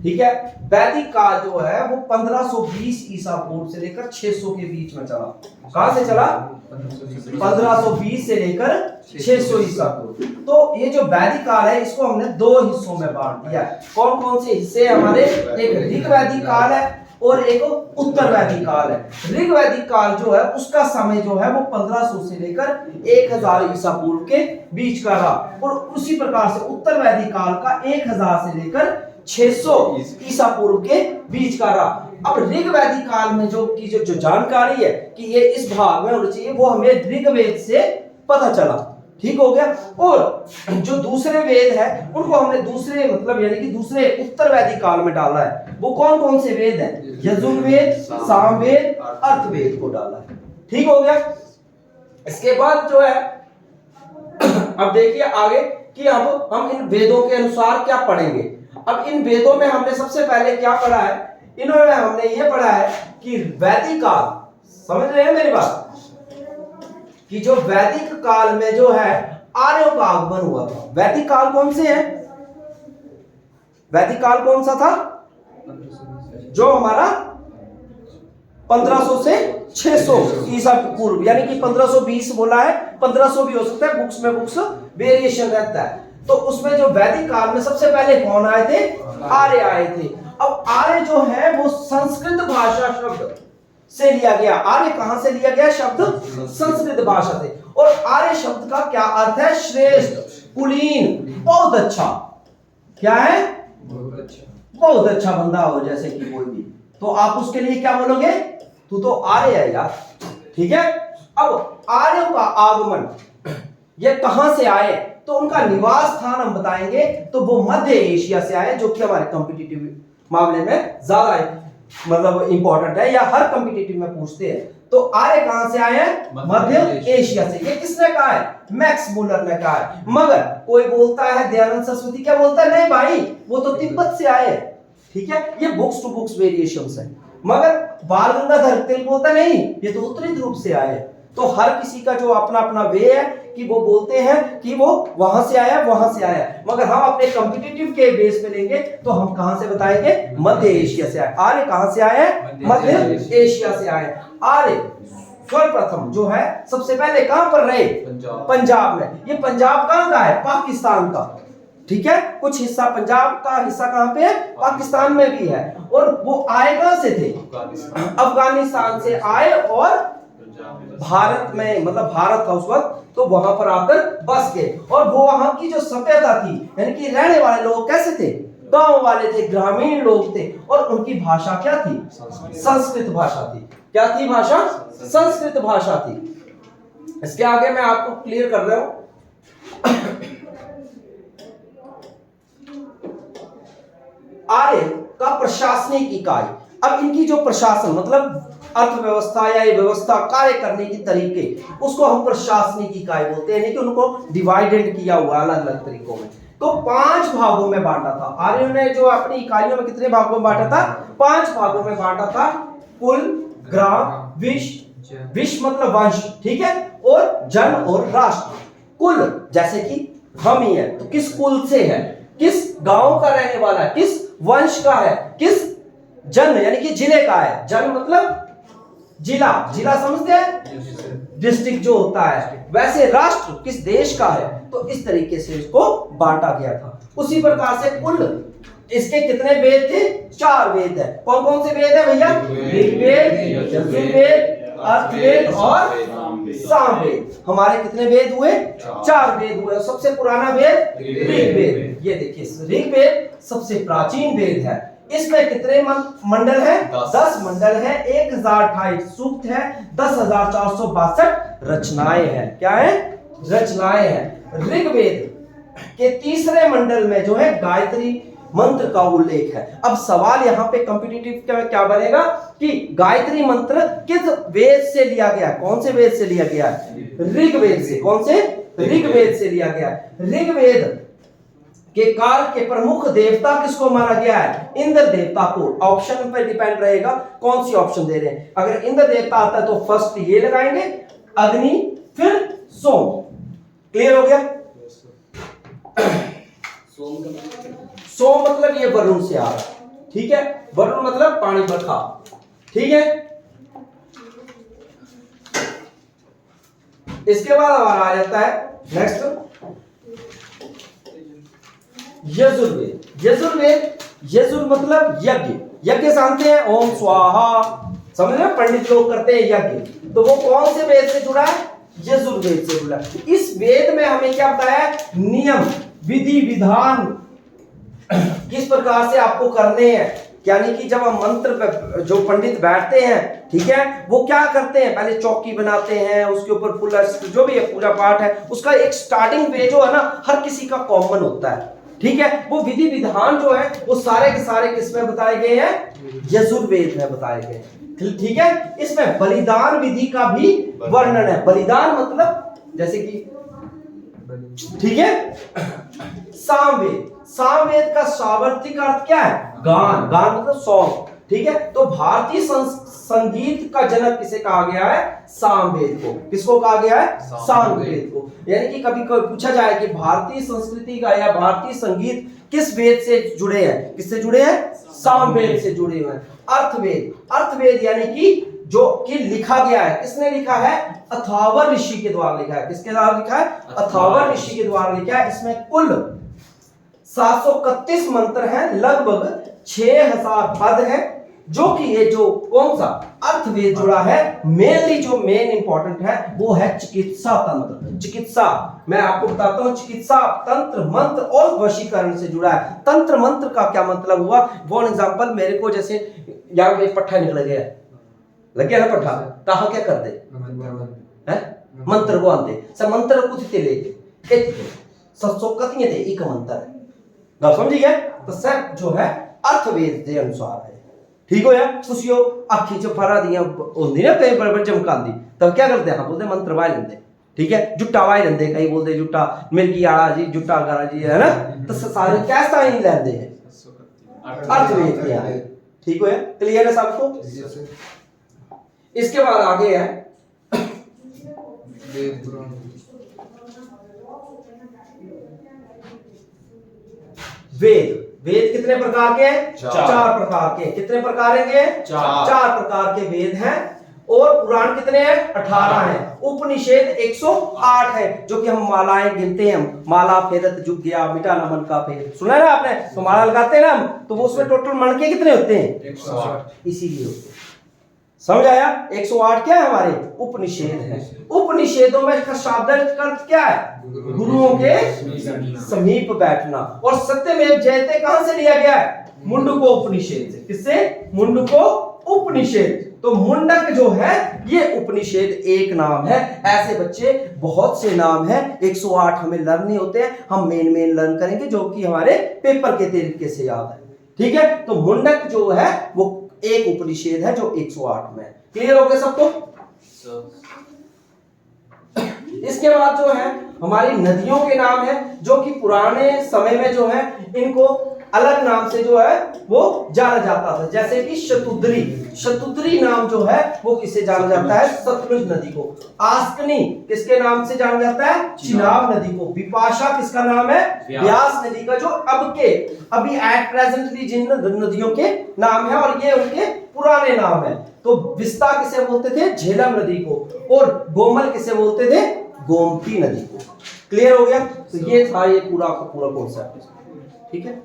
ठीक है। वैदिक काल जो है वो 1520 ईसा पूर्व से लेकर 600 के बीच में चला। कहां से चला? 1520 से लेकर 600 ईसा पूर्व। तो ये जो वैदिक काल है इसको हमने दो हिस्सों में बांट दिया है। कौन कौन से हिस्से हमारे? एक ऋग वैदिक काल है और एक उत्तर वैदिक काल है। ऋग वैदिक काल जो है उसका समय जो है वो 1500 से लेकर 1000 ईसा पूर्व के बीच का रहा, और उसी प्रकार से उत्तर वैदिक काल का 1000 से लेकर 600 ईसा पूर्व के बीच का रहा। अब ऋग वैदिक काल में जो जानकारी है कि ये इस भाग में होना चाहिए वो हमें ऋग्वेद से पता चला। ठीक हो गया। और जो दूसरे वेद है उनको हमने दूसरे मतलब यानी कि दूसरे उत्तर वैदिक काल में डाला है। वो कौन कौन से वेद हैं? यजुर्वेद, सामवेद, अर्थवेद को डाला है। ठीक हो गया। इसके बाद जो है अब देखिए आगे कि अब हम इन वेदों के अनुसार क्या पढ़ेंगे। अब इन वेदों में हमने सबसे पहले क्या पढ़ा है? इन्होंने हमने ये पढ़ा है कि वैदिक काल, समझ रहे हैं मेरी बात, कि जो वैदिक काल में जो है आर्यों का आगमन हुआ था। वैदिक काल कौन से है? वैदिक काल कौन सा था? जो हमारा 1500 से 600 ईसा पूर्व, यानी कि 1520 बोला है, 1500 भी हो सकता है, बुक्स में बुक्स वेरिएशन रहता है। तो उसमें जो वैदिक काल में सबसे पहले कौन आए थे? आर्य आए थे। अब आर्य जो है वो संस्कृत भाषा शब्द से लिया गया। आर्य कहां से लिया गया शब्द? संस्कृत भाषा से। और आर्य शब्द का क्या अर्थ है? श्रेष्ठ, कुलीन, बहुत अच्छा। क्या है? बहुत अच्छा बंदा हो, जैसे कि कोई भी, तो आप उसके लिए क्या बोलोगे? तू तो आर्य है यार। ठीक है। अब आर्यों का आगमन ये कहां से आए, तो उनका निवास स्थान हम बताएंगे तो वो मध्य एशिया से आए, जो कि हमारे कॉम्पिटिटिव मामले में ज्यादा मतलब इंपॉर्टेंट है, या हर कॉम्पिटिटिव में पूछते हैं। तो आर्य कहां से आए हैं? मध्य एशिया से। ये किसने कहा है? मैक्स मूलर ने कहा है। मगर कोई बोलता है, दयानंद सरस्वती क्या बोलता है? नहीं भाई, वो तो तिब्बत से आए। ठीक है। ये बुक्स टू बुक्स वेरिएशंस है। मगर बाल गंगाधर तिलक बोलता नहीं, ये तो उत्तरी ध्रुव से आए। तो हर किसी का जो अपना अपना वे है कि वो बोलते हैं कि वो वहां से आया, वहां से आया। मगर हम अपने कॉम्पिटिटिव के बेस पे लेंगे तो हम कहां से बताएंगे? मध्य एशिया से आए। आर्य कहां से आए? मध्य एशिया से आए। आर्य सर्वप्रथम जो है सबसे पहले कहां पर रहे? पंजाब में। ये पंजाब कहां का है? पाकिस्तान का। ठीक है। कुछ हिस्सा पंजाब का हिस्सा कहां पे है? पाकिस्तान में भी है। और वो आए कहां से थे? अफगानिस्तान से आए, और भारत में, मतलब भारत था उस वक्त, तो वहां पर आकर बस गए। और वो वहां की जो सभ्यता थी, यानी कि रहने वाले लोग कैसे थे? गांव वाले थे, ग्रामीण लोग थे। और उनकी भाषा क्या थी? संस्कृत भाषा थी। क्या थी भाषा? संस्कृत भाषा थी। इसके आगे मैं आपको क्लियर कर रहा हूं। आर्य का प्रशासनिक इकाई। अब इनकी जो प्रशासन मतलब अर्थव्यवस्था या ये व्यवस्था कार्य करने की तरीके, उसको हम प्रशासनिक इकाई बोलते हैं, यानी कि उनको डिवाइडेड किया हुआ अलग अलग तरीकों में। तो 5 भागों में बांटा था आर्यों ने। जो अपनी इकाइयों में कितने भागों में बांटा था? 5 भागों में बांटा था। कुल, ग्राम, विश्व मतलब वंश, ठीक है, और जन और राष्ट्र। कुल जैसे कि हम ही है, तो किस कुल से है? किस गांव का रहने वाला है? किस वंश का है? किस जन यानी कि जिले का है? जन मतलब जिला, जिला समझते हैं? डिस्ट्रिक्ट जो होता है। वैसे राष्ट्र किस देश का है? तो इस तरीके से इसको बांटा गया था। उसी प्रकार से कुल इसके कितने वेद थे? 4 वेद है। कौन कौन से वेद है भैया? ऋग्वेद, यजुर्वेद, अर्थवेद और सामवेद। हमारे कितने वेद हुए? 4 वेद हुए। सबसे पुराना वेद ऋग्वेद। ये देखिए ऋग्वेद सबसे प्राचीन वेद है। इसमें कितने मंडल है? 10 मंडल है, 1028 सूक्त है, 10,462 रचनाएं हैं। क्या है? रचनाएं हैं। ऋग्वेद के तीसरे मंडल में जो है गायत्री मंत्र का उल्लेख है। अब सवाल यहाँ पे कॉम्पिटिटिव में क्या बनेगा कि गायत्री मंत्र किस वेद से लिया गया? कौन से वेद से लिया गया? ऋग्वेद से। कौन से? ऋग्वेद से लिया गया। ऋग्वेद के काल के प्रमुख देवता किसको माना गया है? इंद्र देवता को। ऑप्शन पे डिपेंड रहेगा कौन सी ऑप्शन दे रहे हैं। अगर इंद्र देवता आता है तो फर्स्ट ये लगाएंगे, अग्नि, फिर सोम। क्लियर हो गया? सोम मतलब ये वरुण से आ रहा है। ठीक है, वरुण मतलब पानी बरखा, ठीक है। इसके बाद हमारा आ जाता है नेक्स्ट यजुर्वेद। यजुर मतलब यज्ञ। यज्ञ जानते हैं, ओम स्वाहा, समझ रहे, पंडित लोग करते हैं यज्ञ। तो वो कौन से वेद से जुड़ा है? यजुर्वेद से जुड़ा है। इस वेद में हमें क्या बताया? नियम, विधि, विधान किस प्रकार से आपको करने हैं। यानी कि जब हम मंत्र पे जो पंडित बैठते हैं, ठीक है, वो क्या करते हैं? पहले चौकी बनाते हैं, उसके ऊपर फुल जो भी है पूजा पाठ है, उसका एक स्टार्टिंग पेज जो है ना, हर किसी का कॉमन होता है, ठीक है। वो विधि विधान जो है वो सारे के सारे किसमें बताए गए हैं? यजुर्वेद में बताए गए हैं, ठीक है। इसमें बलिदान विधि का भी वर्णन है। बलिदान मतलब जैसे कि, ठीक है, सामवेद। सामवेद का शाब्दिक अर्थ क्या है? गान। गान मतलब सॉन्ग, ठीक है। तो भारतीय संगीत का जनक किसे कहा गया है? सामवेद को। किसको कहा गया है? सामवेद को। यानी कि कभी कोई पूछा जाए कि भारतीय संस्कृति का या भारतीय संगीत किस वेद से जुड़े हैं? किससे जुड़े हैं? सामवेद से जुड़े हुए हैं। अर्थवेद। अर्थवेद यानी कि जो कि लिखा गया है, किसने लिखा है? अथर्वण ऋषि के द्वारा लिखा है। किसके द्वारा लिखा है? अथर्वण ऋषि के द्वारा लिखा है। इसमें कुल 731 मंत्र हैं, लगभग 6000 पद हैं, जो कि ये जो कौन सा अर्थवेद जुड़ा है, मेनली जो मेन इंपॉर्टेंट है वो है चिकित्सा तंत्र। चिकित्सा, मैं आपको बताता हूं, चिकित्सा तंत्र, मंत्र और वशीकरण से जुड़ा है। तंत्र मंत्र का क्या मतलब हुआ? फॉर एग्जांपल, मेरे को जैसे यहाँ पे पट्टा निकल गया, लग गया ना पट्टा, कहा क्या कर दे? मंत्र को आते सब मंत्र कुछ ते लेके एक सत्सोकतियां थे, एक मंत्र है, आप समझ गए? तो सब जो है अर्थवेद के अनुसार है, ठीक हो या? खुशियों आखी च फरा दिया होंदी ना कई बड़े चमकांदी, तब क्या करते हैं? बोलते मंत्र वाय लेंदे, ठीक है, जुट्टा वाय लेंदे, कई बोलते जुट्टा मिर्गी आड़ा जी, जुट्टा गाड़ा जी, है ना। तो सारे कैसा ही लेंदे हैं अर्थवेद के आए, ठीक हो या? क्लियर है सबको? इसके बाद आगे है वेद। वेद कितने प्रकार के हैं? चार प्रकार के। कितने प्रकार के? चार प्रकार के वेद हैं। और पुराण कितने हैं? 18 हैं। उपनिषद 108 है, जो कि हम मालाएं गिनते हैं। माला फेरत जुग गया, मिटा न मन का फेर, सुना है ना आपने? तो माला लगाते हैं ना हम, तो वो उसमें टोटल मन के कितने होते हैं? 108। इसीलिए होते हैं, समझ आया? 108 क्या है? हमारे उपनिषद है। उपनिषदों में इसका शाब्दिक अर्थ क्या है? गुरुओं के समीप बैठना। और सत्यमेव जयते कहां से लिया गया है? मुंडको उपनिषद से। किससे? मुंडको उपनिषद। तो मुंडक जो है ये उपनिषद एक नाम है। ऐसे बच्चे बहुत से नाम है, 108 हमें लर्न नहीं होते हैं, हम मेन लर्न करेंगे जो कि हमारे पेपर के तरीके से याद है, ठीक है। तो मुंडक जो है वो एक उपनिषद है जो 108 में। क्लियर हो गया सबको? इसके बाद जो है हमारी नदियों के नाम है, जो कि पुराने समय में जो है इनको अलग नाम से जो है वो जाना जाता था। जैसे कि शतुद्री। शतुद्री नाम जो है वो किसे जाना जाता है? सतलुज नदी को। आस्कनी किसके नाम से जाना जाता है? चिनाब नदी को। विपाशा किसका नाम है? व्यास नदी का, जो अभी एट प्रेजेंटली जिन नदियों के नाम है, और ये उनके पुराने नाम है। तो विस्ता किसे बोलते थे? झेलम नदी को। और गोमल किसे बोलते थे? गोमती नदी को। क्लियर हो गया? तो ये था ये पूरा का पूरा कॉन्सेप्ट, ठीक है।